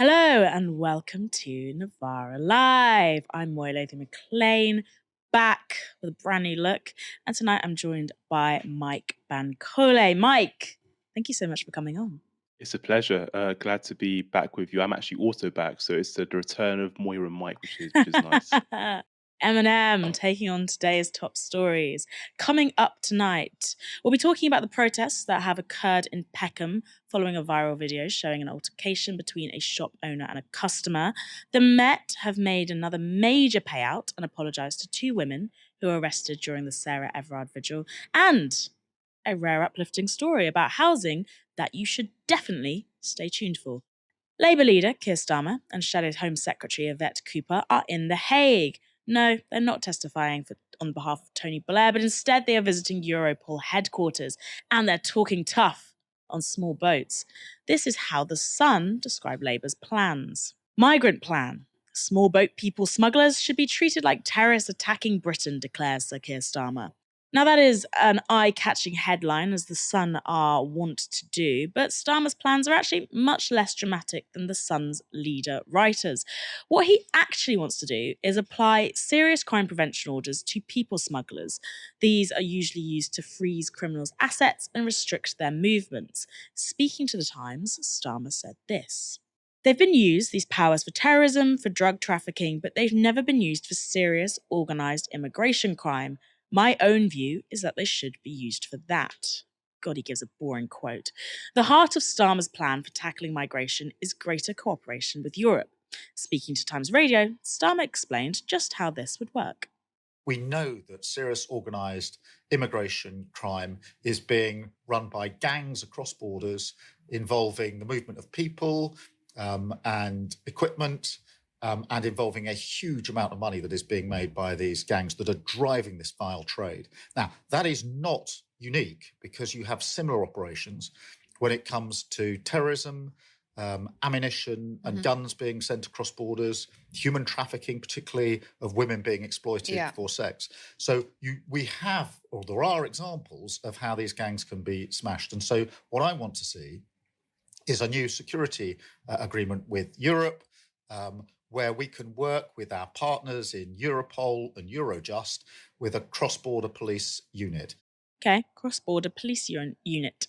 Hello and welcome to Novara Live. I'm Moya Lothian-Mclean, back with a brand new look. And tonight I'm joined by Mike Bankole. Mike, thank you so much for coming on. It's a pleasure. Glad to be back with you. I'm actually also back, so it's the return of Moya and Mike, which is nice. Eminem taking on today's top stories. Coming up tonight, we'll be talking about the protests that have occurred in Peckham following a viral video showing an altercation between a shop owner and a customer. The Met have made another major payout and apologised to two women who were arrested during the Sarah Everard vigil, and a rare uplifting story about housing that you should definitely stay tuned for. Labour leader Keir Starmer and Shadow's Home Secretary Yvette Cooper are in The Hague. No, they're not testifying on behalf of Tony Blair, but instead they are visiting Europol headquarters and they're talking tough on small boats. This is how The Sun described Labour's plans. Migrant plan. Small boat people smugglers should be treated like terrorists attacking Britain, declares Sir Keir Starmer. Now, that is an eye-catching headline, as The Sun are wont to do, but Starmer's plans are actually much less dramatic than The Sun's leader writers. What he actually wants to do is apply serious crime prevention orders to people smugglers. These are usually used to freeze criminals' assets and restrict their movements. Speaking to The Times, Starmer said this. They've been used, these powers, for terrorism, for drug trafficking, but they've never been used for serious, organised immigration crime. My own view is that they should be used for that. God, he gives a boring quote. The heart of Starmer's plan for tackling migration is greater cooperation with Europe. Speaking to Times Radio, Starmer explained just how this would work. We know that serious organised immigration crime is being run by gangs across borders involving the movement of people and equipment, and involving a huge amount of money that is being made by these gangs that are driving this vile trade. Now, that is not unique, because you have similar operations when it comes to terrorism, ammunition and guns being sent across borders, human trafficking, particularly of women being exploited for sex. So there are examples of how these gangs can be smashed. And so what I want to see is a new security agreement with Europe, where we can work with our partners in Europol and Eurojust with a cross-border police unit. Okay, cross-border police unit.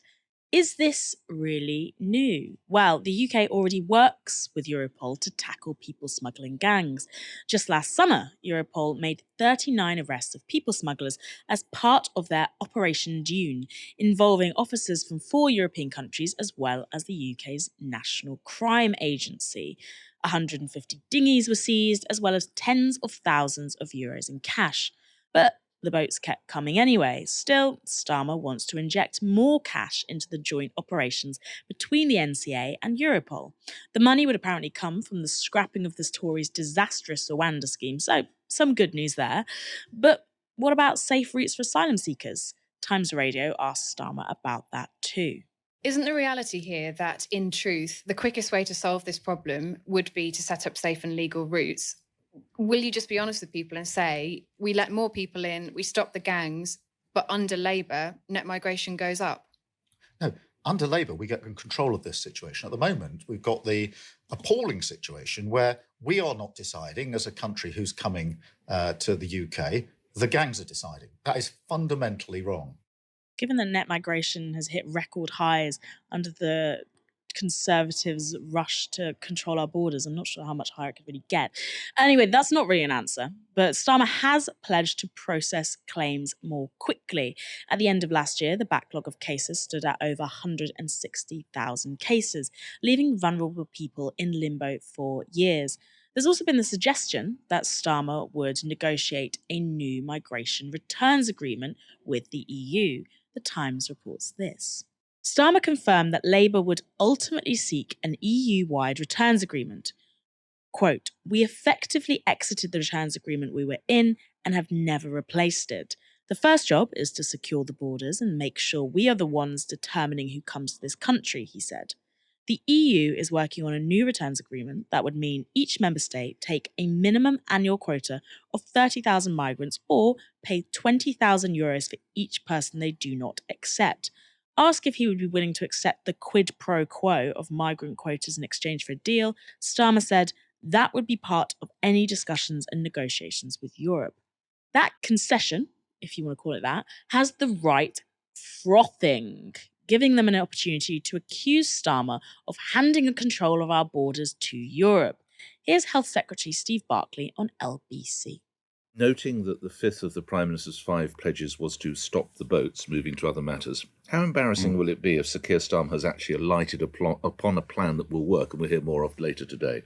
Is this really new? Well, the UK already works with Europol to tackle people smuggling gangs. Just last summer, Europol made 39 arrests of people smugglers as part of their Operation Dune, involving officers from 4 European countries as well as the UK's National Crime Agency. 150 dinghies were seized, as well as tens of thousands of euros in cash. But the boats kept coming anyway. Still, Starmer wants to inject more cash into the joint operations between the NCA and Europol. The money would apparently come from the scrapping of the Tories' disastrous Rwanda scheme, so some good news there. But what about safe routes for asylum seekers? Times Radio asked Starmer about that too. Isn't the reality here that, in truth, the quickest way to solve this problem would be to set up safe and legal routes? Will you just be honest with people and say, we let more people in, we stop the gangs, but under Labour, net migration goes up? No, under Labour, we get in control of this situation. At the moment, we've got the appalling situation where we are not deciding as a country who's coming to the UK. The gangs are deciding. That is fundamentally wrong. Given that net migration has hit record highs under the Conservatives' rush to control our borders, I'm not sure how much higher it could really get. Anyway, that's not really an answer, but Starmer has pledged to process claims more quickly. At the end of last year, the backlog of cases stood at over 160,000 cases, leaving vulnerable people in limbo for years. There's also been the suggestion that Starmer would negotiate a new migration returns agreement with the EU. The Times reports this. Starmer confirmed that Labour would ultimately seek an EU-wide returns agreement. Quote, we effectively exited the returns agreement we were in and have never replaced it. The first job is to secure the borders and make sure we are the ones determining who comes to this country, he said. The EU is working on a new returns agreement that would mean each member state take a minimum annual quota of 30,000 migrants or pay 20,000 euros for each person they do not accept. Asked if he would be willing to accept the quid pro quo of migrant quotas in exchange for a deal, Starmer said that would be part of any discussions and negotiations with Europe. That concession, if you want to call it that, has the right frothing, giving them an opportunity to accuse Starmer of handing the control of our borders to Europe. Here's Health Secretary Steve Barclay on LBC. Noting that the fifth of the Prime Minister's 5 pledges was to stop the boats moving to other matters, how embarrassing will it be if Sir Keir Starmer has actually alighted upon a plan that will work, and we'll hear more of later today?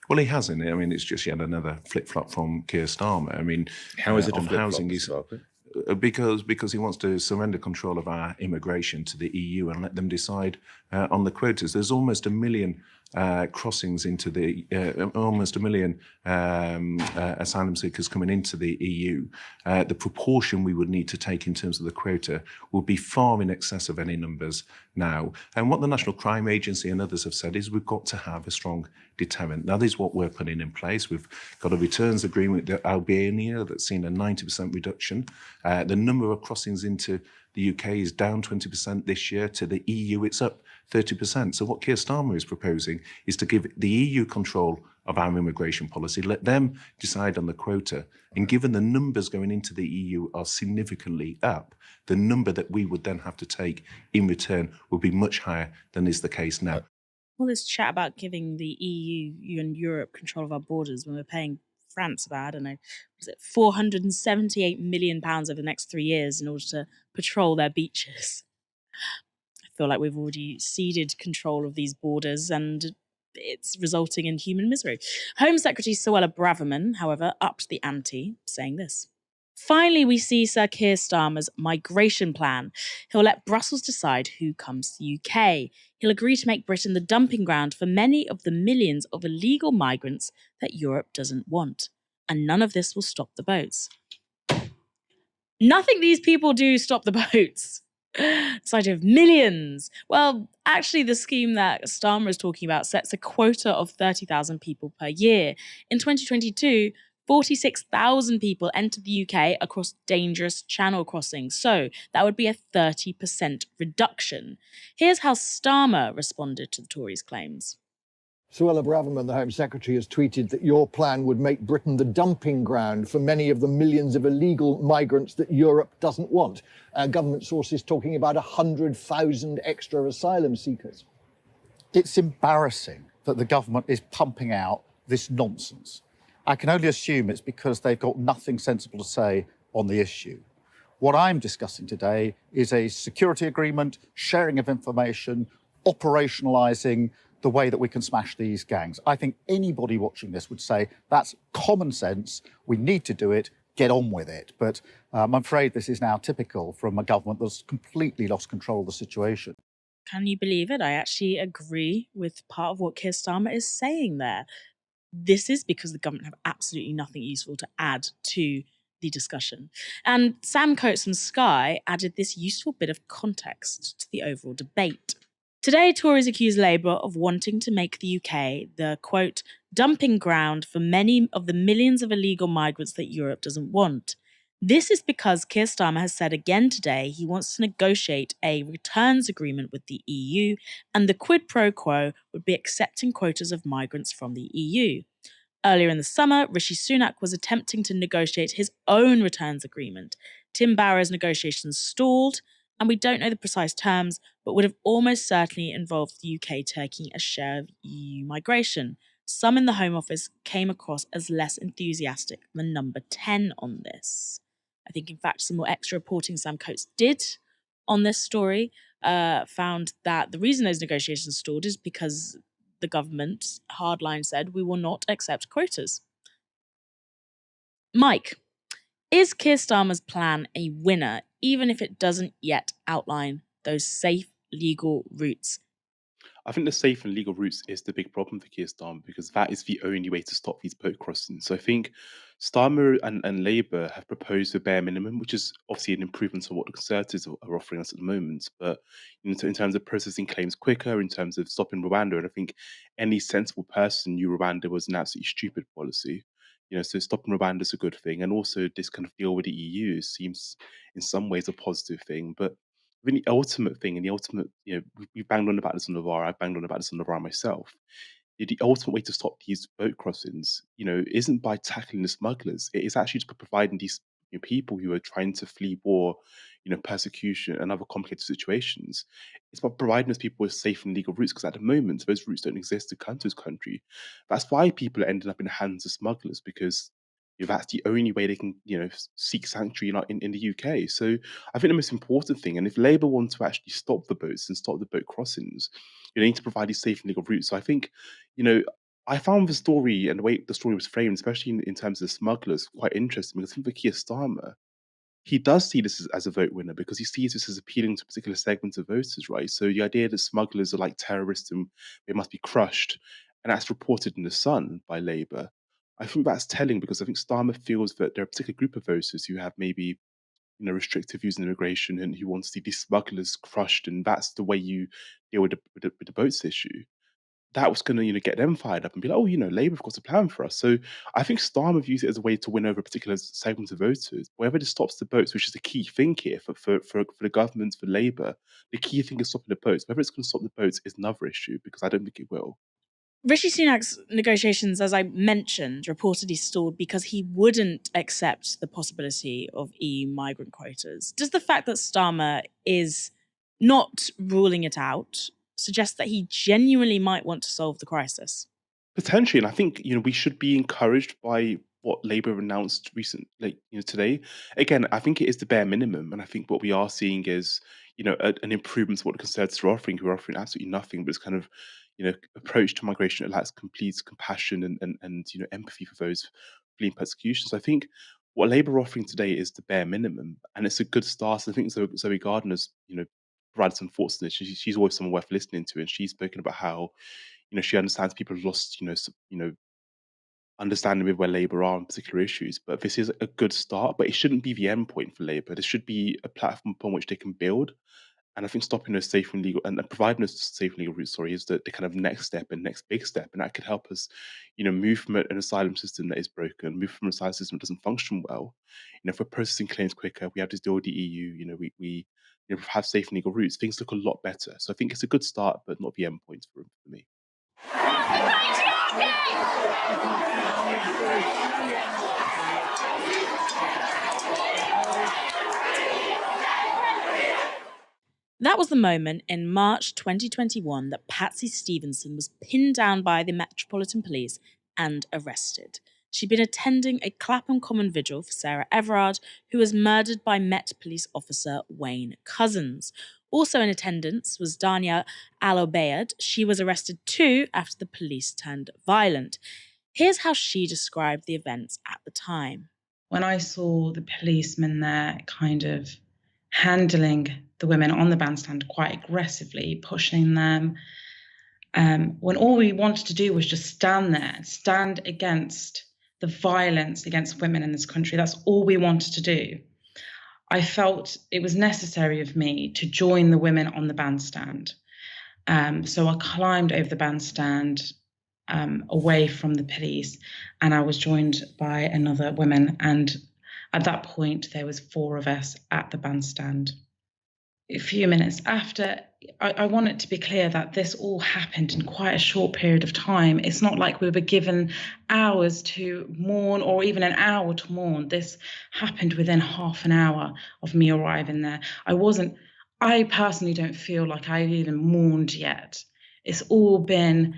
Well, he hasn't. I mean, it's just yet another flip-flop from Keir Starmer. I mean, How is it a on flip-flop, housing? Mr. Barclay? Because he wants to surrender control of our immigration to the EU and let them decide on the quotas. There's almost 1 million crossings into the almost 1 million asylum seekers coming into the EU. The proportion we would need to take in terms of the quota would be far in excess of any numbers now. And what the National Crime Agency and others have said is we've got to have a strong deterrent. That is what we're putting in place. We've got a returns agreement with Albania that's seen a 90% reduction. The number of crossings into the UK is down 20% this year. To the EU, it's up 30%. So what Keir Starmer is proposing is to give the EU control of our immigration policy, let them decide on the quota. And given the numbers going into the EU are significantly up, the number that we would then have to take in return would be much higher than is the case now. All this chat about giving the EU and Europe control of our borders when we're paying France about, I don't know, was it £478 million over the next 3 years in order to patrol their beaches. I feel like we've already ceded control of these borders and it's resulting in human misery. Home Secretary Suella Braverman, however, upped the ante, saying this. Finally, we see Sir Keir Starmer's migration plan. He'll let Brussels decide who comes to the UK. He'll agree to make Britain the dumping ground for many of the millions of illegal migrants that Europe doesn't want. And none of this will stop the boats. Nothing these people do stop the boats. This idea of millions. Well, actually, the scheme that Starmer is talking about sets a quota of 30,000 people per year. In 2022, 46,000 people entered the UK across dangerous channel crossings. So that would be a 30% reduction. Here's how Starmer responded to the Tories' claims. Suella Braverman, the Home Secretary, has tweeted that your plan would make Britain the dumping ground for many of the millions of illegal migrants that Europe doesn't want. Government sources talking about 100,000 extra asylum seekers. It's embarrassing that the government is pumping out this nonsense. I can only assume it's because they've got nothing sensible to say on the issue. What I'm discussing today is a security agreement, sharing of information, operationalising the way that we can smash these gangs. I think anybody watching this would say that's common sense, we need to do it, get on with it. But I'm afraid this is now typical from a government that's completely lost control of the situation. Can you believe it? I actually agree with part of what Keir Starmer is saying there. This is because the government have absolutely nothing useful to add to the discussion. And Sam Coates from Sky added this useful bit of context to the overall debate. Today, Tories accuse Labour of wanting to make the UK the, quote, dumping ground for many of the millions of illegal migrants that Europe doesn't want. This is because Keir Starmer has said again today he wants to negotiate a returns agreement with the EU, and the quid pro quo would be accepting quotas of migrants from the EU. Earlier in the summer, Rishi Sunak was attempting to negotiate his own returns agreement. Tim Barrow's negotiations stalled, and we don't know the precise terms, but would have almost certainly involved the UK taking a share of EU migration. Some in the Home Office came across as less enthusiastic than number 10 on this. I think, in fact, some more extra reporting Sam Coates did on this story found that the reason those negotiations stalled is because the government hardline said we will not accept quotas. Mike, is Keir Starmer's plan a winner, even if it doesn't yet outline those safe legal routes? I think the safe and legal routes is the big problem for Keir Starmer because that is the only way to stop these boat crossings. So I think Starmer and Labour have proposed a bare minimum, which is obviously an improvement to what the Conservatives are offering us at the moment. But in terms of processing claims quicker, in terms of stopping Rwanda, and I think any sensible person knew Rwanda was an absolutely stupid policy. So stopping Rwanda is a good thing, and also this kind of deal with the EU seems in some ways a positive thing. But I think the ultimate thing and the ultimate, we banged on about this on Novara, I banged on about this on Novara myself. The ultimate way to stop these boat crossings, isn't by tackling the smugglers. It is actually just by providing these people who are trying to flee war, persecution and other complicated situations. It's about providing those people with safe and legal routes because at the moment those routes don't exist to come to this country. That's why people are ending up in the hands of smugglers because that's the only way they can, seek sanctuary in the UK. So I think the most important thing, and if Labour want to actually stop the boats and stop the boat crossings, they need to provide these safe and legal routes. So I think, you know, I found the story and the way the story was framed, especially in terms of the smugglers, quite interesting because I think for Keir Starmer, he does see this as a vote winner because he sees this as appealing to a particular segment of voters, right? So the idea that smugglers are like terrorists and they must be crushed, and that's reported in The Sun by Labour, I think that's telling because I think Starmer feels that there are a particular group of voters who have maybe restrictive views on immigration and who want to see these smugglers crushed, and that's the way you deal with the boats issue. That was going to, get them fired up and be like, oh, Labour have got a plan for us. So I think Starmer views it as a way to win over a particular segment of voters. Whether this stops the boats, which is the key thing here for the government, for Labour, the key thing is stopping the boats. Whether it's going to stop the boats is another issue because I don't think it will. Rishi Sunak's negotiations, as I mentioned, reportedly stalled because he wouldn't accept the possibility of EU migrant quotas. Does the fact that Starmer is not ruling it out suggest that he genuinely might want to solve the crisis? Potentially, and I think we should be encouraged by what Labour announced today. Again, I think it is the bare minimum, and I think what we are seeing is an improvement to what the Conservatives are offering, who are offering absolutely nothing, but it's kind of approach to migration that lacks complete compassion and empathy for those fleeing persecution. So I think what Labour are offering today is the bare minimum, and it's a good start. I think Zoe Gardner's provided some thoughts on this. She's always someone worth listening to, and she's spoken about how she understands people have lost understanding with where Labour are on particular issues. But this is a good start, but it shouldn't be the end point for Labour. This should be a platform upon which they can build. And I think stopping those safe and legal and providing those safe and legal routes, is the kind of next step and next big step. And that could help us, move from an asylum system that is broken, move from an asylum system that doesn't function well. If we're processing claims quicker, we have to deal with the EU, we have safe and legal routes, things look a lot better. So I think it's a good start, but not the end point for me. That was the moment in March 2021 that Patsy Stevenson was pinned down by the Metropolitan Police and arrested. She'd been attending a Clapham Common vigil for Sarah Everard, who was murdered by Met Police officer Wayne Couzens. Also in attendance was Dania Al-Obeid. She was arrested too after the police turned violent. Here's how she described the events at the time. When I saw the policemen there kind of handling the women on the bandstand quite aggressively, pushing them, when all we wanted to do was just stand there, stand against the violence against women in this country. That's all we wanted to do. I felt it was necessary of me to join the women on the bandstand. So I climbed over the bandstand away from the police, and I was joined by another woman. And at that point, there was 4 of us at the bandstand. A few minutes after, I want it to be clear that this all happened in quite a short period of time. It's not like we were given hours to mourn or even an hour to mourn. This happened within half an hour of me arriving there. I personally don't feel like I've even mourned yet. It's all been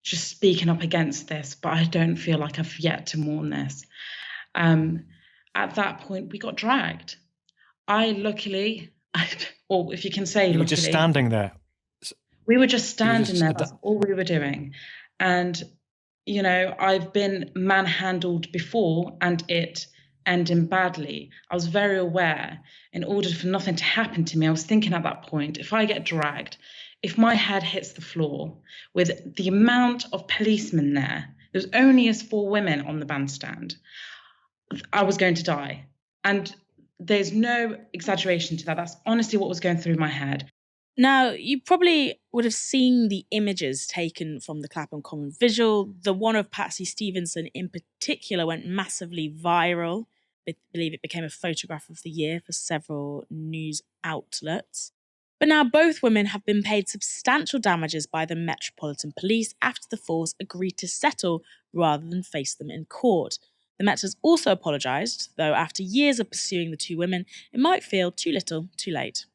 just speaking up against this, but I don't feel like I've yet to mourn this. At that point, we got dragged. Or if you can say, you were just standing there. We were just standing there. That's all we were doing. And, I've been manhandled before and it ended badly. I was very aware in order for nothing to happen to me. I was thinking at that point, if I get dragged, if my head hits the floor with the amount of policemen there was only as 4 women on the bandstand, I was going to die. And there's no exaggeration to that. That's honestly what was going through my head. Now, you probably would have seen the images taken from the Clapham Common vigil. The one of Patsy Stevenson in particular went massively viral. believe it became a photograph of the year for several news outlets. But now both women have been paid substantial damages by the Metropolitan Police after the force agreed to settle rather than face them in court. The Met has also apologised, though after years of pursuing the two women, it might feel too little, too late.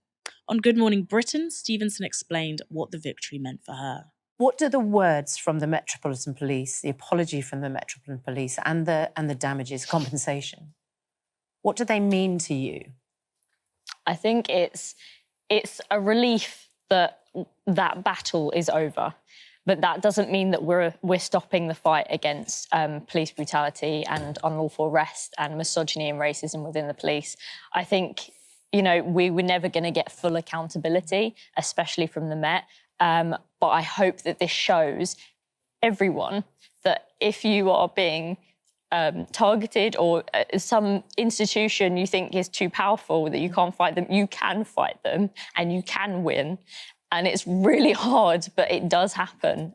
On Good Morning Britain, Stevenson explained what the victory meant for her. What do the words from the Metropolitan Police, the apology from the Metropolitan Police, and the damages, compensation, what do they mean to you? I think it's a relief that that battle is over, but that doesn't mean that we're stopping the fight against police brutality and unlawful arrest and misogyny and racism within the police. I think, we were never going to get full accountability, especially from the Met. But I hope that this shows everyone that if you are being targeted or some institution you think is too powerful, that you can't fight them, you can fight them and you can win. And it's really hard, but it does happen.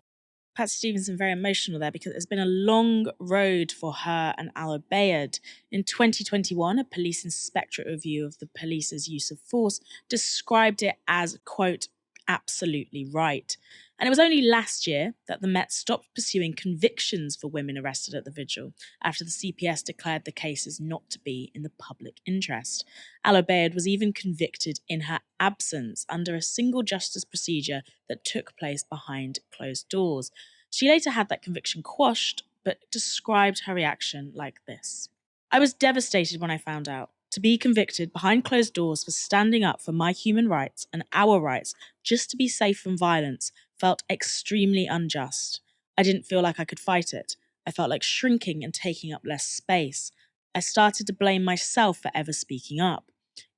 Pat Stevenson very emotional there because it's been a long road for her and Al Bayed. In 2021, a police inspectorate review of the police's use of force described it as, quote, absolutely right. And it was only last year that the Met stopped pursuing convictions for women arrested at the vigil after the CPS declared the cases not to be in the public interest. Al Bayed was even convicted in her absence under a single justice procedure that took place behind closed doors. She later had that conviction quashed, but described her reaction like this. I was devastated when I found out. To be convicted behind closed doors for standing up for my human rights and our rights just to be safe from violence felt extremely unjust. I didn't feel like I could fight it. I felt like shrinking and taking up less space. I started to blame myself for ever speaking up.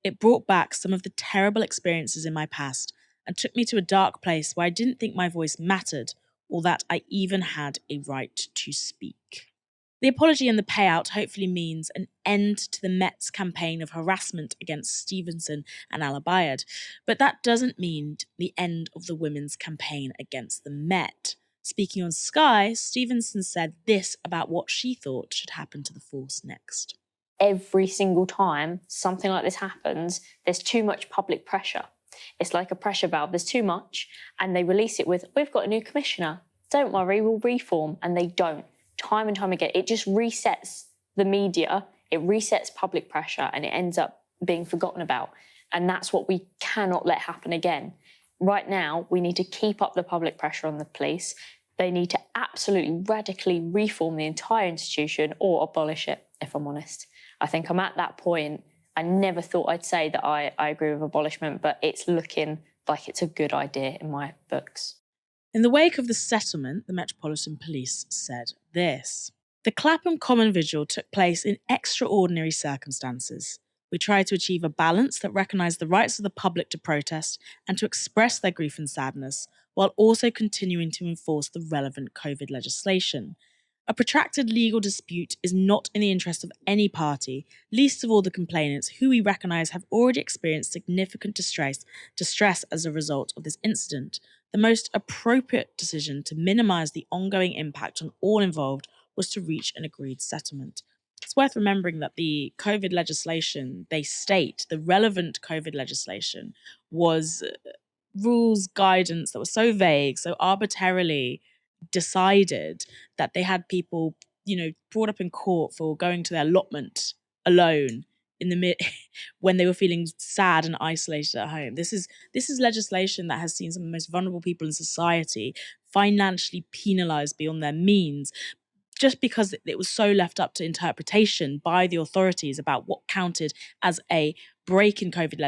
It brought back some of the terrible experiences in my past and took me to a dark place where I didn't think my voice mattered or that I even had a right to speak. The apology and the payout hopefully means an end to the Met's campaign of harassment against Stevenson and Al Bayed, but that doesn't mean the end of the women's campaign against the Met. Speaking on Sky, Stevenson said this about what she thought should happen to the force next. Every single time something like this happens, there's too much public pressure. It's like a pressure valve, there's too much, and they release it with, we've got a new commissioner, don't worry, we'll reform, and they don't. Time and time again, it just resets the media, it resets public pressure, and it ends up being forgotten about. And that's what we cannot let happen again. Right now, we need to keep up the public pressure on the police. They need to absolutely radically reform the entire institution or abolish it, if I'm honest. I think I'm at that point. I never thought I'd say that I agree with abolishment, but it's looking like it's a good idea in my books. In the wake of the settlement, the Metropolitan Police said this. The Clapham Common Vigil took place in extraordinary circumstances. We tried to achieve a balance that recognised the rights of the public to protest and to express their grief and sadness, while also continuing to enforce the relevant COVID legislation. A protracted legal dispute is not in the interest of any party, least of all the complainants, who we recognise have already experienced significant distress as a result of this incident. The most appropriate decision to minimise the ongoing impact on all involved was to reach an agreed settlement. It's worth remembering that the COVID legislation, they state, the relevant COVID legislation was rules, guidance that was so vague, so arbitrarily decided that they had people, brought up in court for going to their allotment alone in the when they were feeling sad and isolated at home. This is legislation that has seen some of the most vulnerable people in society financially penalised beyond their means, just because it was so left up to interpretation by the authorities about what counted as a break in COVID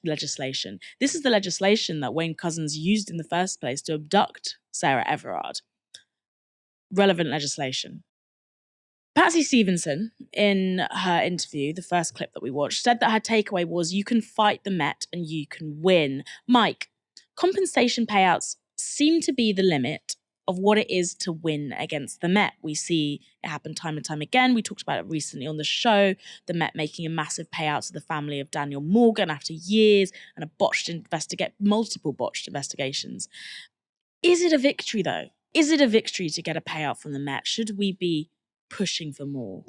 legislation. This is the legislation that Wayne Couzens used in the first place to abduct Sarah Everard. Relevant legislation. Patsy Stevenson, in her interview, the first clip that we watched, said that her takeaway was, you can fight the Met and you can win. Mike, compensation payouts seem to be the limit of what it is to win against the Met. We see it happen time and time again. We talked about it recently on the show, the Met making a massive payout to the family of Daniel Morgan after years and multiple botched investigations. Is it a victory, though? Is it a victory to get a payout from the Met? Should we be pushing for more?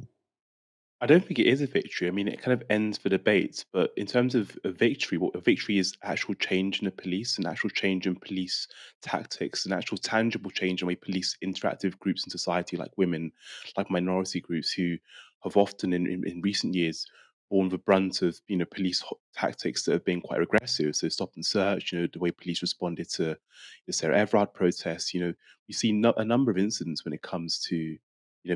I don't think it is a victory. I mean, it kind of ends the debate, but in terms of a victory, what a victory is actual change in the police, an actual change in police tactics, an actual tangible change in the way police interact with groups in society like women, like minority groups who have often in recent years borne the brunt of police tactics that have been quite regressive. So stop and search, the way police responded to the Sarah Everard protests. We see a number of incidents when it comes to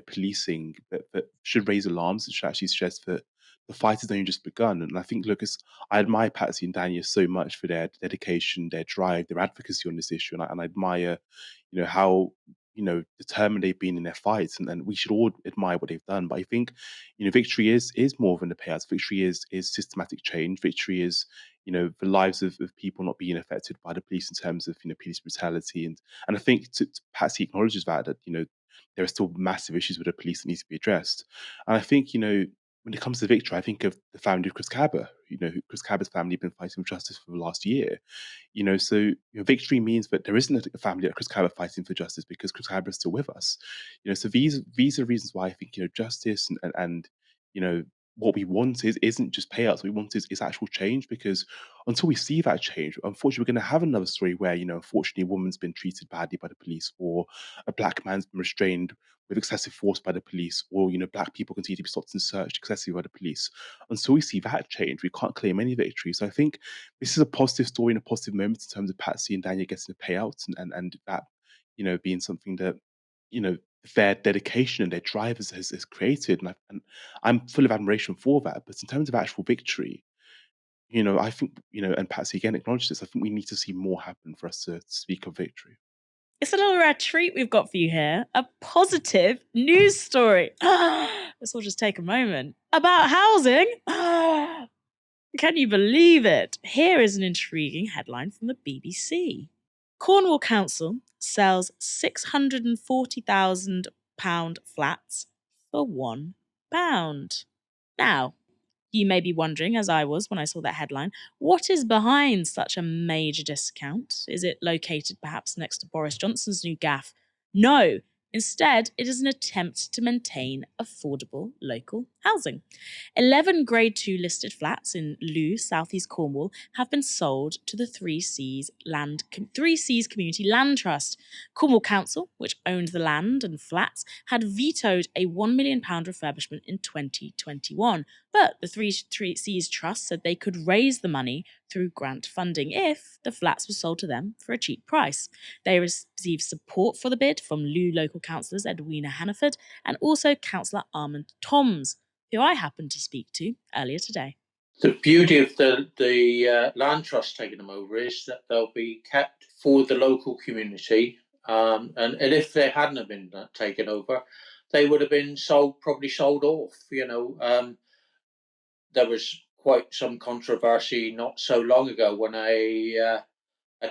policing that should raise alarms and should actually suggest that the fight has only just begun. And I think, look, I admire Patsy and Dania so much for their dedication, their drive, their advocacy on this issue, and I admire, how determined they've been in their fights, and we should all admire what they've done. But I think, victory is more than the payouts. Victory is systematic change. Victory is the lives of people not being affected by the police in terms of police brutality, and I think Patsy acknowledges that there are still massive issues with the police that needs to be addressed. And I think, when it comes to victory, I think of the family of Chris Cabba. Chris Cabba's family have been fighting for justice for the last year. So victory means that there isn't a family like Chris Cabba fighting for justice because Chris Cabba is still with us. So these are reasons why I think justice and what we want isn't just payouts. What we want is actual change, because until we see that change, unfortunately, we're going to have another story where unfortunately, a woman's been treated badly by the police, or a black man's been restrained with excessive force by the police, or black people continue to be stopped and searched excessively by the police. Until we see that change, we can't claim any victory. So I think this is a positive story and a positive moment in terms of Patsy and Daniel getting a payout, and that being something that their dedication and their drive has created, and I'm full of admiration for that. But in terms of actual victory, I think and Patsy again acknowledged this. I think we need to see more happen for us to speak of victory. It's a little rare treat we've got for you here. A positive news story. Let's all just take a moment. About housing. Can you believe it? Here is an intriguing headline from the BBC. Cornwall Council sells £640,000 flats for £1. Now, you may be wondering, as I was when I saw that headline, what is behind such a major discount? Is it located perhaps next to Boris Johnson's new gaffe? No. Instead, it is an attempt to maintain affordable local housing. 11 Grade 2 listed flats in Looe, southeast Cornwall, have been sold to the Three Seas Community Land Trust. Cornwall Council, which owned the land and flats, had vetoed a £1 million refurbishment in 2021. But the Three Seas Trust said they could raise the money through grant funding if the flats were sold to them for a cheap price. They received support for the bid from Looe local councillors Edwina Hannaford and also Councillor Armand Toms, who I happened to speak to earlier today. The beauty of the land trust taking them over is that they'll be kept for the local community, and if they hadn't have been taken over, they would have been probably sold off. There was quite some controversy not so long ago when a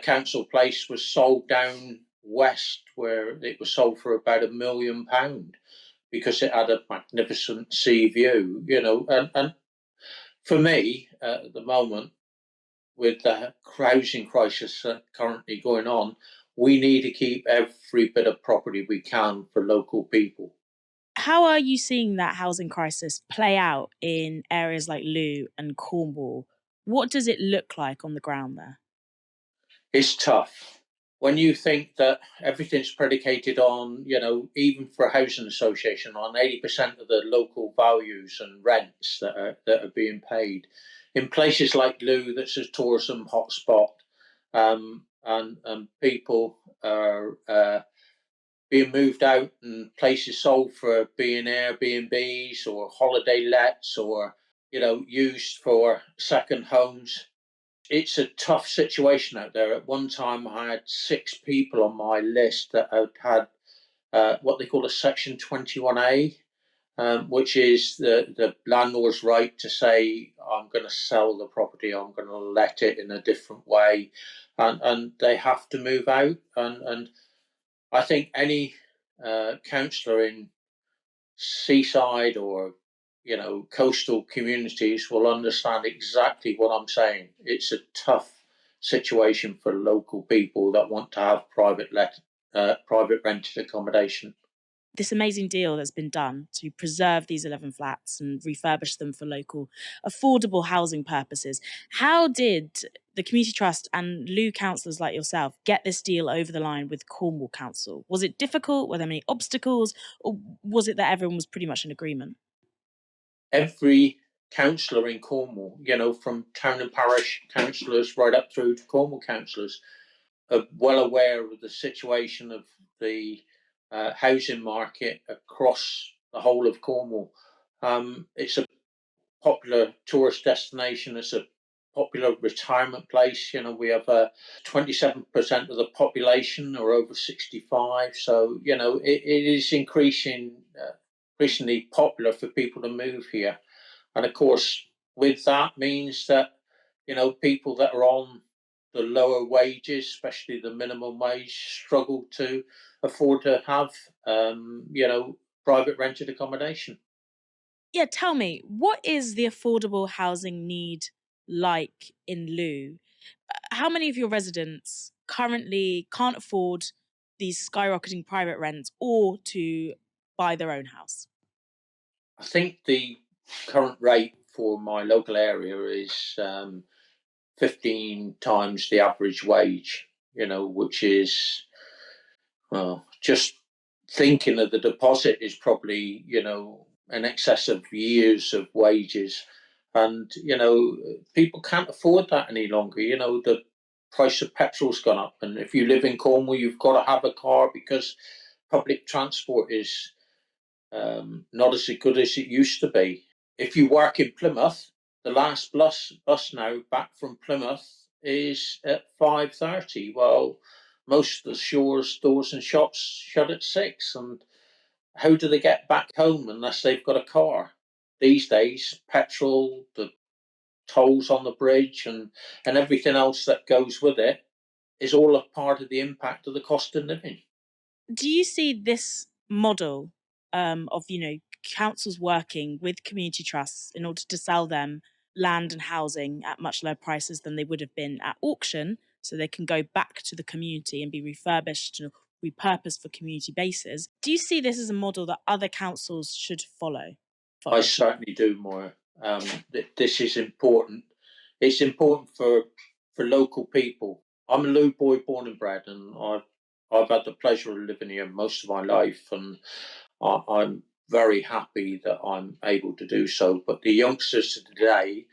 council place was sold down west, where it was sold for about £1 million because it had a magnificent sea view, and for me, at the moment, with the housing crisis currently going on, we need to keep every bit of property we can for local people. How are you seeing that housing crisis play out in areas like Looe and Cornwall? What does it look like on the ground there? It's tough. When you think that everything's predicated on, even for a housing association, on 80% of the local values and rents that are being paid, in places like Looe, that's a tourism hotspot, and people are being moved out and places sold for being Airbnbs or holiday lets or used for second homes. It's a tough situation out there. At one time, I had 6 people on my list that had what they call a Section 21A, which is the landlord's right to say, I'm going to sell the property, I'm going to let it in a different way, and they have to move out. And I think any councillor in seaside or coastal communities will understand exactly what I'm saying. It's a tough situation for local people that want to have private rented accommodation. this amazing deal that's been done to preserve these 11 flats and refurbish them for local affordable housing purposes. How did the Community Trust and Lou councillors like yourself get this deal over the line with Cornwall Council? Was it difficult? Were there many obstacles? Or was it that everyone was pretty much in agreement? Every councillor in Cornwall, from town and parish councillors right up through to Cornwall councillors, are well aware of the situation of the housing market across the whole of Cornwall. It's a popular tourist destination. It's a popular retirement place. We have 27% of the population are over 65. So, it is increasingly popular for people to move here. And of course, with that means that, people that are on the lower wages, especially the minimum wage, struggle to afford to have, private rented accommodation. Yeah, tell me, what is the affordable housing need like in Lou? How many of your residents currently can't afford these skyrocketing private rents or to buy their own house? I think the current rate for my local area is 15 times the average wage, which is, well, just thinking of the deposit is probably, in excess of years of wages. And, people can't afford that any longer. The price of petrol's gone up. And if you live in Cornwall, you've got to have a car because public transport is not as good as it used to be. If you work in Plymouth, the last bus now back from Plymouth is at 5:30. Well, most of the stores and shops shut at 6. And how do they get back home unless they've got a car? These days, petrol, the tolls on the bridge, and everything else that goes with it is all a part of the impact of the cost of living. Do you see this model of, councils working with community trusts in order to sell them land and housing at much lower prices than they would have been at auction, so they can go back to the community and be refurbished and repurposed for community bases? Do you see this as a model that other councils should follow? I certainly do, Moya. This is important. It's important for local people. I'm a Lou boy, born and bred, and I've had the pleasure of living here most of my life, and I'm very happy that I'm able to do so. But the youngsters of today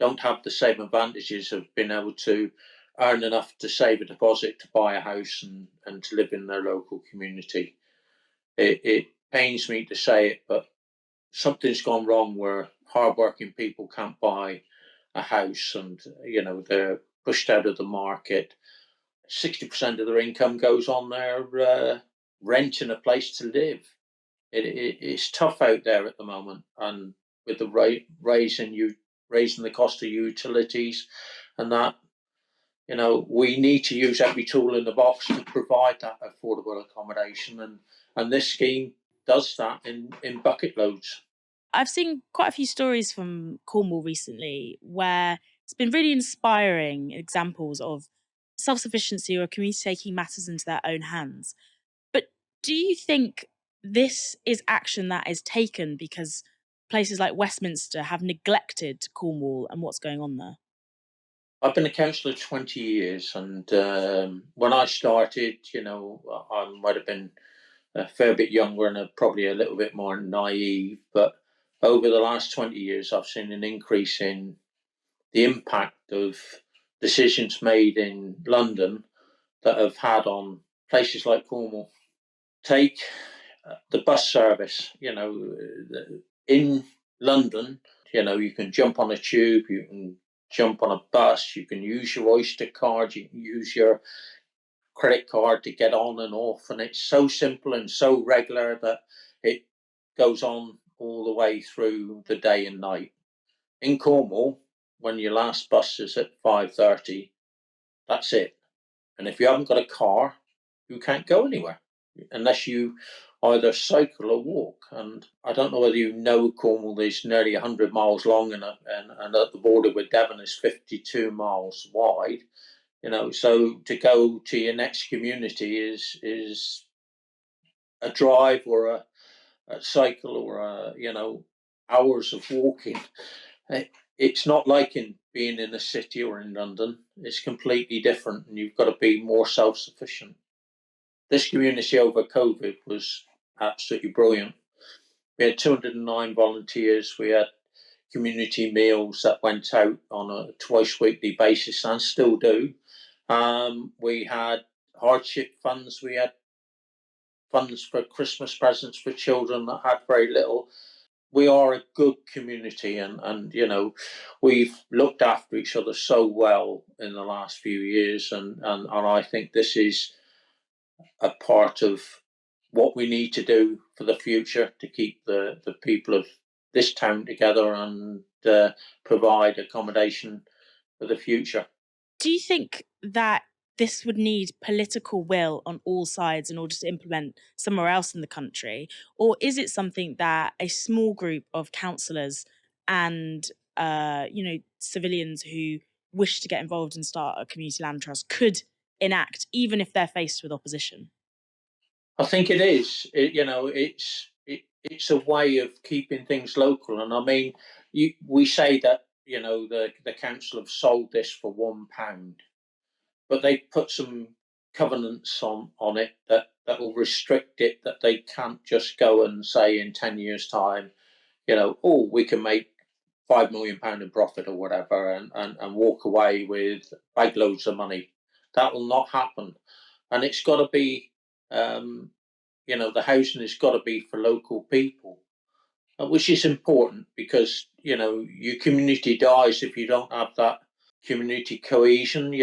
don't have the same advantages of being able to earn enough to save a deposit to buy a house and to live in their local community. It pains me to say it, but something's gone wrong where hardworking people can't buy a house, and they're pushed out of the market. 60% of their income goes on their renting a place to live. It's tough out there at the moment, and with the raising the cost of utilities and that, we need to use every tool in the box to provide that affordable accommodation, and this scheme does that in bucket loads. I've seen quite a few stories from Cornwall recently where it's been really inspiring examples of self-sufficiency or a community taking matters into their own hands. But do you think this is action that is taken because places like Westminster have neglected Cornwall and what's going on there? I've been a councillor 20 years, and when I started, I might have been a fair bit younger and probably a little bit more naive, but over the last 20 years, I've seen an increase in the impact of decisions made in London that have had on places like Cornwall. Take the bus service, in London, you can jump on a tube, you can jump on a bus, you can use your Oyster card, you can use your credit card to get on and off, and it's so simple and so regular that it goes on all the way through the day and night. In Cornwall, when your last bus is at 5:30, that's it. And if you haven't got a car, you can't go anywhere unless you either cycle or walk. And I don't know whether you know, Cornwall is nearly 100 miles long, and at the border with Devon is 52 miles wide. So to go to your next community is a drive or a cycle or hours of walking. It's not like being in a city or in London. It's completely different, and you've got to be more self-sufficient. This community over COVID was absolutely brilliant. We had 209 volunteers. We had community meals that went out on a twice weekly basis and still do. We had hardship funds. We had funds for Christmas presents for children that had very little. We are a good community, and we've looked after each other so well in the last few years, and I think this is a part of what we need to do for the future to keep the people of this town together and provide accommodation for the future. Do you think that this would need political will on all sides in order to implement somewhere else in the country? Or is it something that a small group of councillors and civilians who wish to get involved and start a community land trust could enact, even if they're faced with opposition? I think it is. It's a way of keeping things local. And I mean, we say that the council have sold this for £1, but they put some covenants on it that will restrict it, that they can't just go and say in 10 years' time, we can make £5 million in profit or whatever and walk away with bag loads of money. That will not happen. And it's got to be, the housing has got to be for local people, which is important because, your community dies if you don't have that community cohesion.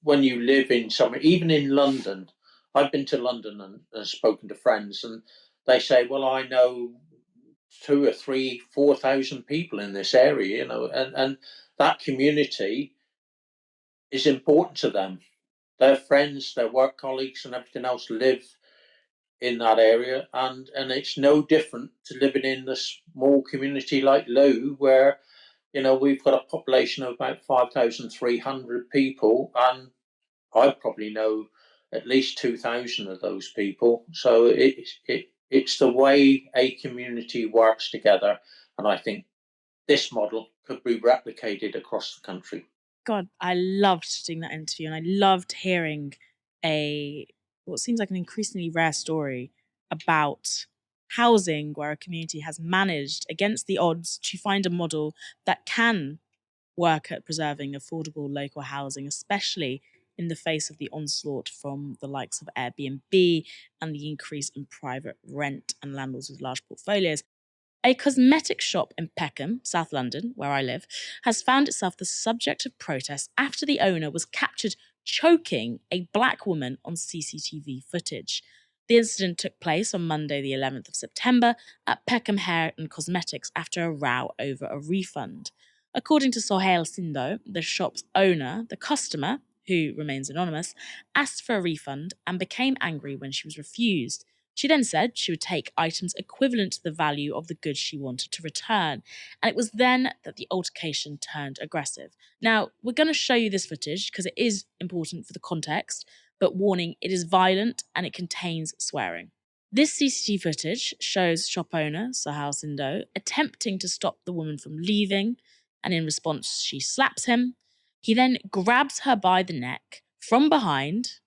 When you live in somewhere, even in London, I've been to London and spoken to friends, and they say, well, I know 2,000 or 3,000, 4,000 people in this area, and that community is important to them. Their friends, their work colleagues and everything else live in that area, and it's no different to living in a small community like Lou, where we've got a population of about 5,300 people, and I probably know at least 2,000 of those people. So it's the way a community works together, and I think this model could be replicated across the country. God, I loved doing that interview, and I loved hearing what seems like an increasingly rare story about housing where a community has managed against the odds to find a model that can work at preserving affordable local housing, especially in the face of the onslaught from the likes of Airbnb and the increase in private rent and landlords with large portfolios. A cosmetic shop in Peckham, South London, where I live, has found itself the subject of protests after the owner was captured choking a black woman on CCTV footage. The incident took place on Monday, the 11th of September, at Peckham Hair and Cosmetics after a row over a refund. According to Sohail Sindo, the shop's owner, the customer, who remains anonymous, asked for a refund and became angry when she was refused. She then said she would take items equivalent to the value of the goods she wanted to return, and it was then that the altercation turned aggressive. Now, we're going to show you this footage because it is important for the context, but warning, it is violent and it contains swearing. This CCTV footage shows shop owner Sohail Sindo attempting to stop the woman from leaving, and in response, she slaps him. He then grabs her by the neck from behind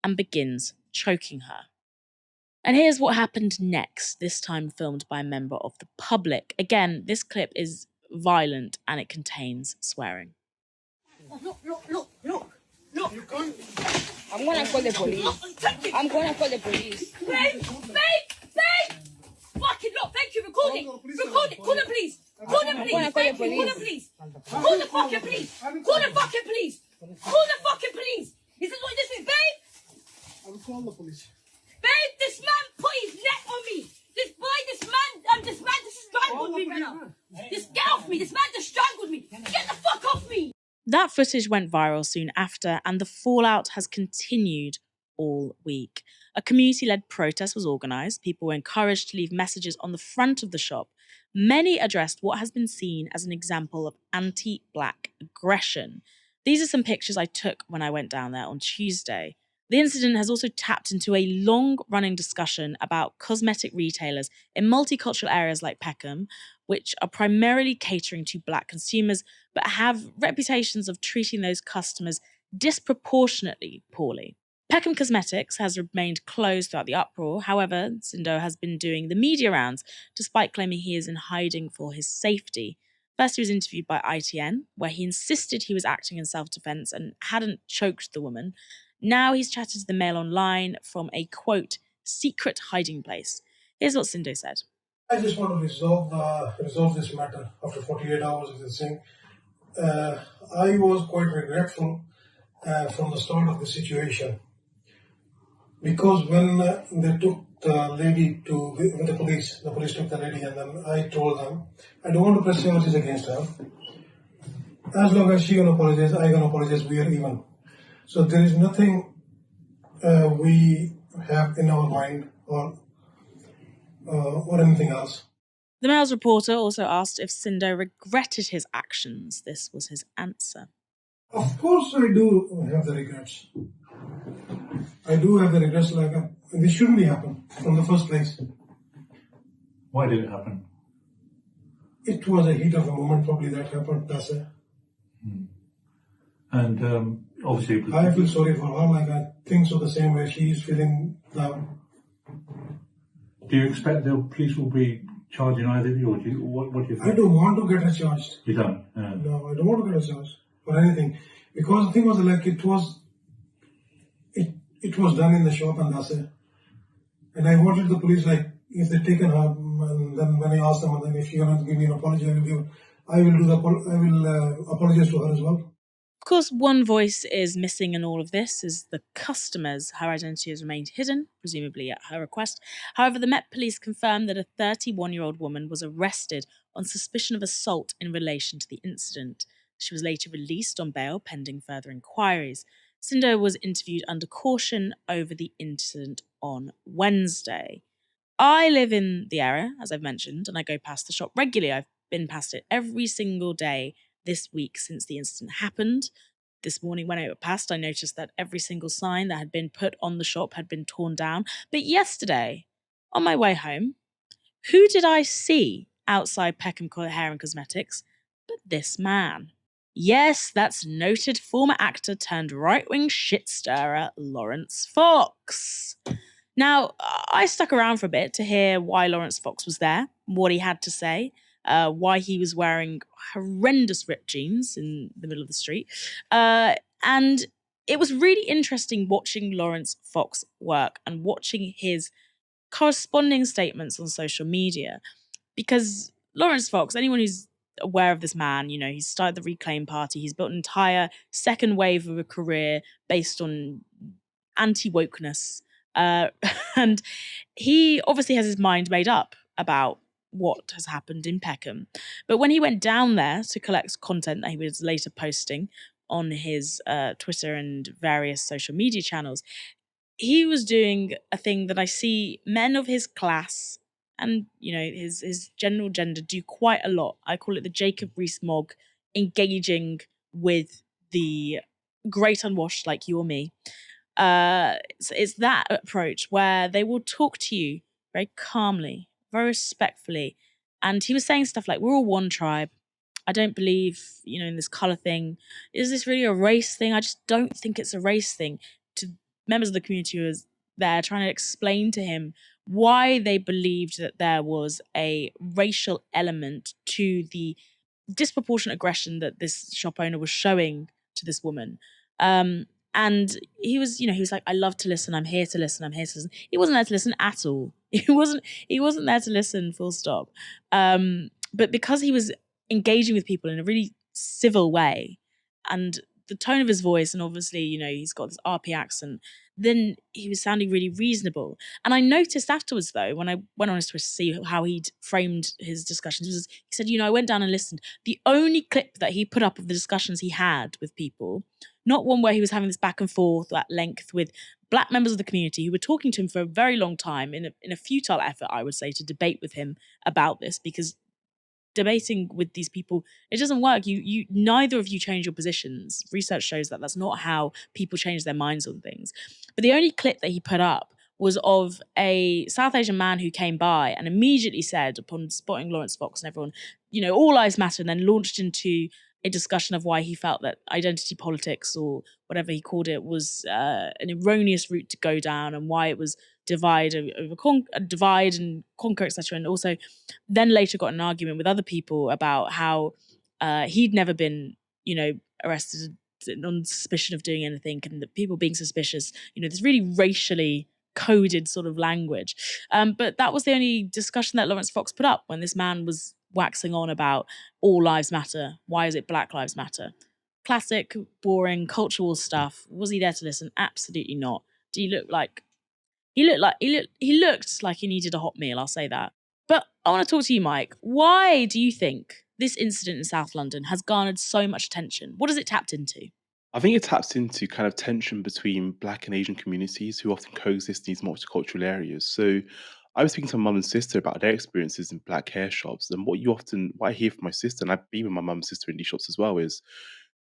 and begins choking her. And here's what happened next, this time filmed by a member of the public. Again, this clip is violent and it contains swearing. Look. I'm gonna call the police. I'm gonna call the police. Babe! Fucking look, thank you, record it. Call the police. Call the police. Call the police. Call the fucking police. Call the fucking police. Call the fucking police. Is this what this is, babe? I will call the police. Babe, this man put his neck on me. This man just strangled me, man. Just get off me. This man just strangled me. Get the fuck off me. That footage went viral soon after, and the fallout has continued all week. A community-led protest was organised. People were encouraged to leave messages on the front of the shop. Many addressed what has been seen as an example of anti-black aggression. These are some pictures I took when I went down there on Tuesday. The incident has also tapped into a long-running discussion about cosmetic retailers in multicultural areas like Peckham, which are primarily catering to Black consumers, but have reputations of treating those customers disproportionately poorly. Peckham Cosmetics has remained closed throughout the uproar. However, Sindo has been doing the media rounds, despite claiming he is in hiding for his safety. First, he was interviewed by ITN, where he insisted he was acting in self-defense and hadn't choked the woman. Now he's chatted to the Mail Online from a, quote, secret hiding place. Here's what Sindo said. I just want to resolve this matter after 48 hours of this thing. I was quite regretful from the start of the situation, because when they took the lady with the police took the lady, and then I told them, I don't want to press charges against her. As long as she gonna apologize, I gonna apologize, we are even. So there is nothing we have in our mind or anything else. The Mail's reporter also asked if Sindo regretted his actions. This was his answer. Of course I do have the regrets. I do have the regrets, like this shouldn't be happened from the first place. Why did it happen? It was a heat of the moment, probably, that happened, that's it. And obviously... I feel sorry for her, like I think so the same way she is feeling now. Do you expect the police will be charging either of you, or what do you think? I don't want to get her charged. You don't? No, I don't want to get her charged for anything. Because the thing was, like, it was done in the shop, and that's it. And I wanted the police, like, if they'd taken her, and then when I asked them, and then if you're going to give me an apology, I will apologize to her as well. Of course, one voice is missing in all of this, is the customers. Her identity has remained hidden, presumably at her request. However, the Met Police confirmed that a 31-year-old woman was arrested on suspicion of assault in relation to the incident. She was later released on bail pending further inquiries. Sindo was interviewed under caution over the incident on Wednesday. I live in the area, as I've mentioned, and I go past the shop regularly. I've been past it every single day this week since the incident happened. This morning when I went past, I noticed that every single sign that had been put on the shop had been torn down. But yesterday, on my way home, who did I see outside Peckham Hair and Cosmetics but this man? Yes, that's noted former actor turned right-wing shit-stirrer Lawrence Fox. Now, I stuck around for a bit to hear why Lawrence Fox was there, what he had to say, why he was wearing horrendous ripped jeans in the middle of the street. And it was really interesting watching Lawrence Fox work and watching his corresponding statements on social media. Because Lawrence Fox, anyone who's aware of this man, you know, he's started the Reclaim Party, he's built an entire second wave of a career based on anti-wokeness. And he obviously has his mind made up about what has happened in Peckham. But when he went down there to collect content that he was later posting on his Twitter and various social media channels, he was doing a thing that I see men of his class and, you know, his general gender do quite a lot. I call it the Jacob Rees-Mogg engaging with the great unwashed like you or me. It's that approach where they will talk to you very calmly, very respectfully. And he was saying stuff like, we're all one tribe. I don't believe, you know, in this colour thing. Is this really a race thing? I just don't think it's a race thing. To members of the community who was there trying to explain to him why they believed that there was a racial element to the disproportionate aggression that this shop owner was showing to this woman. And he was, you know, he was like, I love to listen. I'm here to listen. I'm here to listen. He wasn't there to listen at all. He wasn't there to listen, full stop. But because he was engaging with people in a really civil way, and the tone of his voice, and obviously, you know, he's got this RP accent, then he was sounding really reasonable. And I noticed afterwards, though, when I went on his Twitter to see how he'd framed his discussions, was he said, you know, I went down and listened. The only clip that he put up of the discussions he had with people, not one where he was having this back and forth at length with Black members of the community who were talking to him for a very long time in a futile effort, I would say, to debate with him about this, because debating with these people, it doesn't work. You neither of you change your positions. Research shows that that's not how people change their minds on things. But the only clip that he put up was of a South Asian man who came by and immediately said, upon spotting Lawrence Fox and everyone, all lives matter, and then launched into a discussion of why he felt that identity politics, or whatever he called it, was an erroneous route to go down, and why it was divide and conquer, etc. And also then later got in an argument with other people about how he'd never been, arrested on suspicion of doing anything, and that people being suspicious, this really racially coded sort of language. But that was the only discussion that Lawrence Fox put up when this man was waxing on about all lives matter. Why is it Black Lives Matter? Classic, boring, cultural stuff. Was he there to listen? Absolutely not. Do you look like he looked like he needed a hot meal, I'll say that. But I want to talk to you, Mike. Why do you think this incident in South London has garnered so much attention? What has it tapped into? I think it taps into kind of tension between Black and Asian communities who often coexist in these multicultural areas. So I was speaking to my mum and sister about their experiences in Black hair shops, and what I hear from my sister, and I've been with my mum and sister in these shops as well, is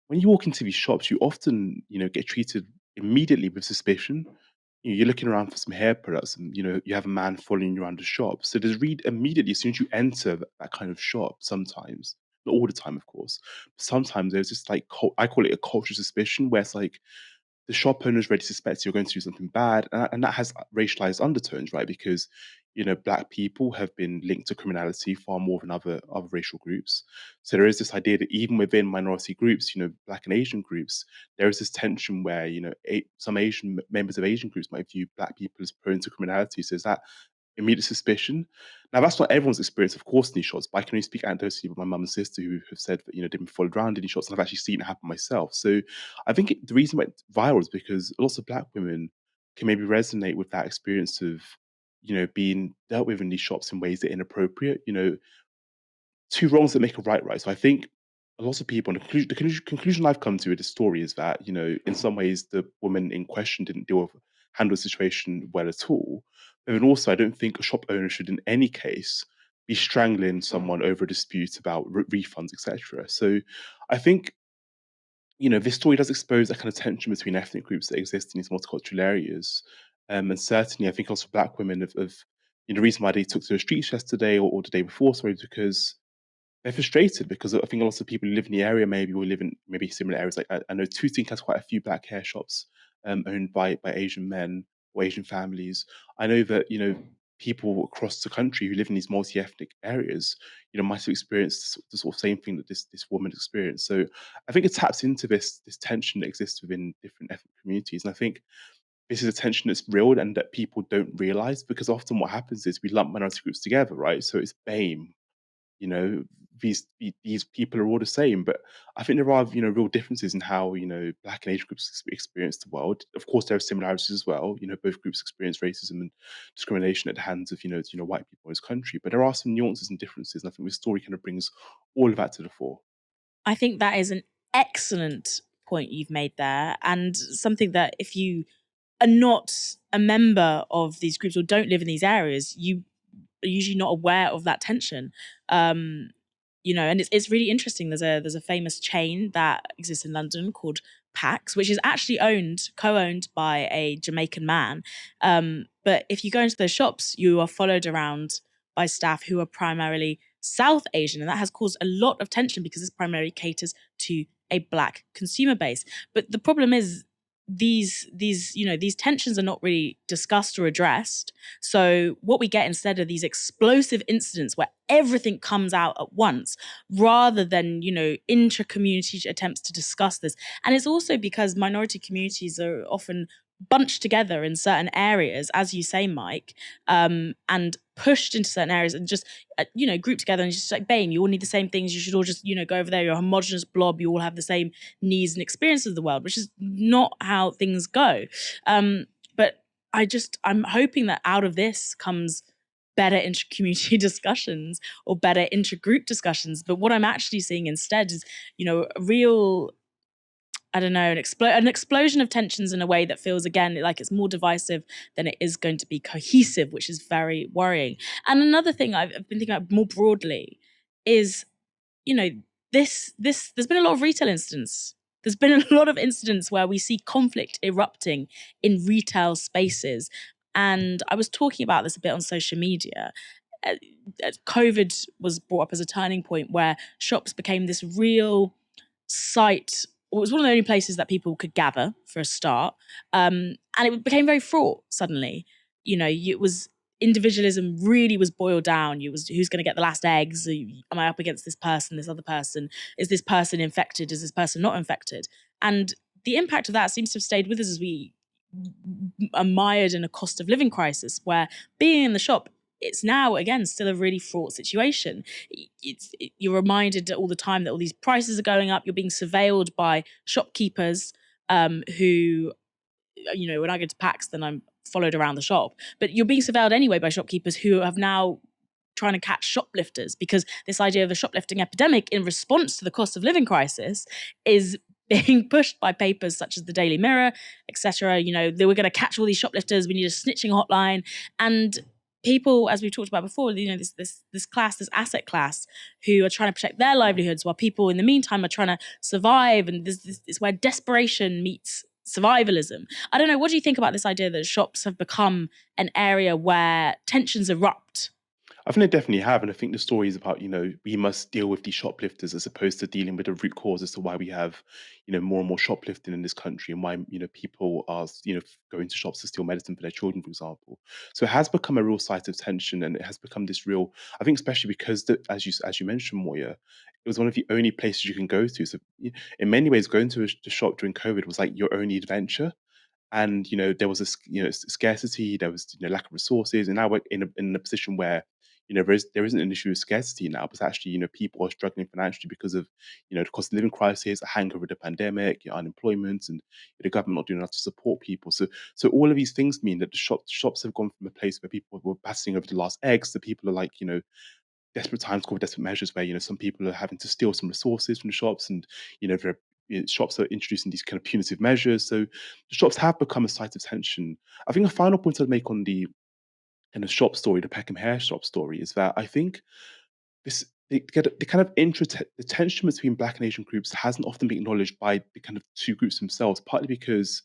when you walk into these shops, you often, get treated immediately with suspicion. You're looking around for some hair products, and you have a man following you around the shop. So there's immediately, as soon as you enter that kind of shop, sometimes, not all the time, of course, but sometimes there's just like I call it a cultural suspicion, where it's like the shop owner's already suspects you're going to do something bad, and that has racialized undertones, right? Because Black people have been linked to criminality far more than other racial groups. So there is this idea that even within minority groups, Black and Asian groups, there is this tension where some Asian members of Asian groups might view Black people as prone to criminality. So is that immediate suspicion? Now, that's not everyone's experience, of course, in these shots, but I can only speak anecdotally with my mum and sister who have said that, they've been followed around in these shots, and I've actually seen it happen myself. So I think the reason it went viral is because lots of Black women can maybe resonate with that experience of, being dealt with in these shops in ways that are inappropriate. Two wrongs that make a right, right? So I think a lot of people, and the conclusion I've come to with this story is that, in some ways the woman in question didn't handle the situation well at all. But then also, I don't think a shop owner should, in any case, be strangling someone over a dispute about refunds, etc. So I think, this story does expose that kind of tension between ethnic groups that exist in these multicultural areas. And certainly, I think also Black women the reason why they took to the streets yesterday or the day before, sorry, is because they're frustrated, because I think a lot of people who live in the area maybe will live in maybe similar areas. Like I know Tooting has quite a few Black hair shops owned by Asian men or Asian families. I know that people across the country who live in these multi-ethnic areas, might have experienced the sort of same thing that this woman experienced. So I think it taps into this tension that exists within different ethnic communities, and I think this is a tension that's real and that people don't realize, because often what happens is we lump minority groups together, right? So it's BAME, these people are all the same, but I think there are real differences in how Black and Asian groups experience the world. Of course, there are similarities as well. Both groups experience racism and discrimination at the hands of white people in this country, but there are some nuances and differences, and I think this story kind of brings all of that to the fore. I think that is an excellent point you've made there, and something that if you are not a member of these groups or don't live in these areas, you are usually not aware of that tension. And it's really interesting. There's a famous chain that exists in London called Pax, which is actually co-owned by a Jamaican man. But if you go into those shops, you are followed around by staff who are primarily South Asian, and that has caused a lot of tension because this primarily caters to a Black consumer base. But the problem is these tensions are not really discussed or addressed. So what we get instead are these explosive incidents where everything comes out at once, rather than intra-community attempts to discuss this. And it's also because minority communities are often bunched together in certain areas, as you say, Mike, and pushed into certain areas and just grouped together, and just like, BAME, you all need the same things, you should all just go over there, you're a homogenous blob, you all have the same needs and experiences of the world, which is not how things go. But I'm hoping that out of this comes better inter-community discussions or better inter-group discussions. But what I'm actually seeing instead is a real, I don't know, an explosion of tensions in a way that feels, again, like it's more divisive than it is going to be cohesive, which is very worrying. And another thing I've been thinking about more broadly is, you know, there's been a lot of retail incidents. There's been a lot of incidents where we see conflict erupting in retail spaces. And I was talking about this a bit on social media. COVID was brought up as a turning point where shops became this real site. It was one of the only places that people could gather for a start. And it became very fraught suddenly. You know, it was individualism really was boiled down. It was who's going to get the last eggs? Am I up against this person, this other person? Is this person infected? Is this person not infected? And the impact of that seems to have stayed with us as we are mired in a cost of living crisis where being in the shop, it's now, again, still a really fraught situation. You're reminded all the time that all these prices are going up. You're being surveilled by shopkeepers who, you know, when I go to PAX, then I'm followed around the shop. But you're being surveilled anyway by shopkeepers who have now trying to catch shoplifters, because this idea of a shoplifting epidemic in response to the cost of living crisis is being pushed by papers such as the Daily Mirror, etc. You know, they were going to catch all these shoplifters. We need a snitching hotline. And people, as we've talked about before, you know, this class, this asset class, who are trying to protect their livelihoods while people in the meantime are trying to survive. And it's where desperation meets survivalism. I don't know, what do you think about this idea that shops have become an area where tensions erupt? I think they definitely have, and I think the story is about, you know, we must deal with these shoplifters as opposed to dealing with the root cause as to why we have, you know, more and more shoplifting in this country, and why, you know, people are, you know, going to shops to steal medicine for their children, for example. So it has become a real site of tension, and it has become this real, I think, especially because as you mentioned, Moya, it was one of the only places you can go to. So in many ways, going to the shop during COVID was like your only adventure. And you know, there was scarcity, there was, you know, lack of resources, and now we're in a position where, you know, there isn't an issue of scarcity now, but actually, you know, people are struggling financially because of, you know, the cost of living crisis, a hangover of the pandemic, you know, unemployment, and the government not doing enough to support people. So all of these things mean that the shops have gone from a place where people were passing over the last eggs to people are like, you know, desperate times call desperate measures, where, you know, some people are having to steal some resources from the shops, and, you know, shops are introducing these kind of punitive measures. So the shops have become a site of tension. I think a final point I'd make on the kind of shop story, the Peckham hair shop story, is that I think the kind of the tension between Black and Asian groups hasn't often been acknowledged by the kind of two groups themselves, partly because,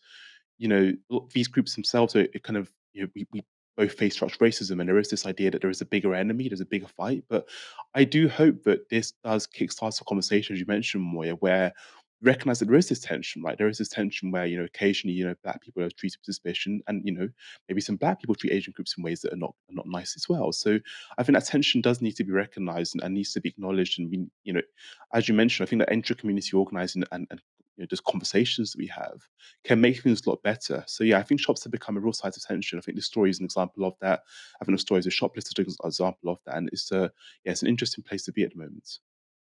you know, these groups themselves are kind of, you know, we both face structural racism, and there is this idea that there is a bigger enemy, there's a bigger fight. But I do hope that this does kickstart a conversation, as you mentioned, Moya, where we recognize that there is this tension, right? There is this tension where, you know, occasionally, you know, Black people are treated with suspicion, and, you know, maybe some Black people treat Asian groups in ways that are not nice as well. So I think that tension does need to be recognized, and needs to be acknowledged. And we, you know, as you mentioned, I think that intra-community organizing and you know, just conversations that we have can make things a lot better. So yeah, I think shops have become a real site of tension. I think the story is an example of that. I think the story is a shoplifter is an example of that, and it's it's an interesting place to be at the moment.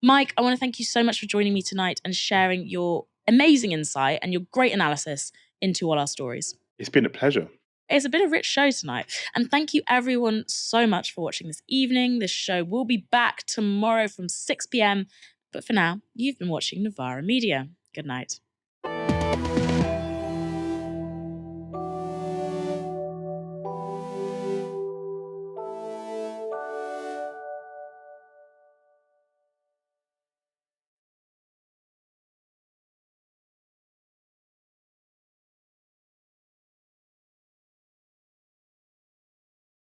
Mike, I want to thank you so much for joining me tonight and sharing your amazing insight and your great analysis into all our stories. It's been a pleasure. It's been a rich show tonight. And thank you everyone so much for watching this evening. This show will be back tomorrow from 6 p.m. But for now, you've been watching Novara Media. Good night.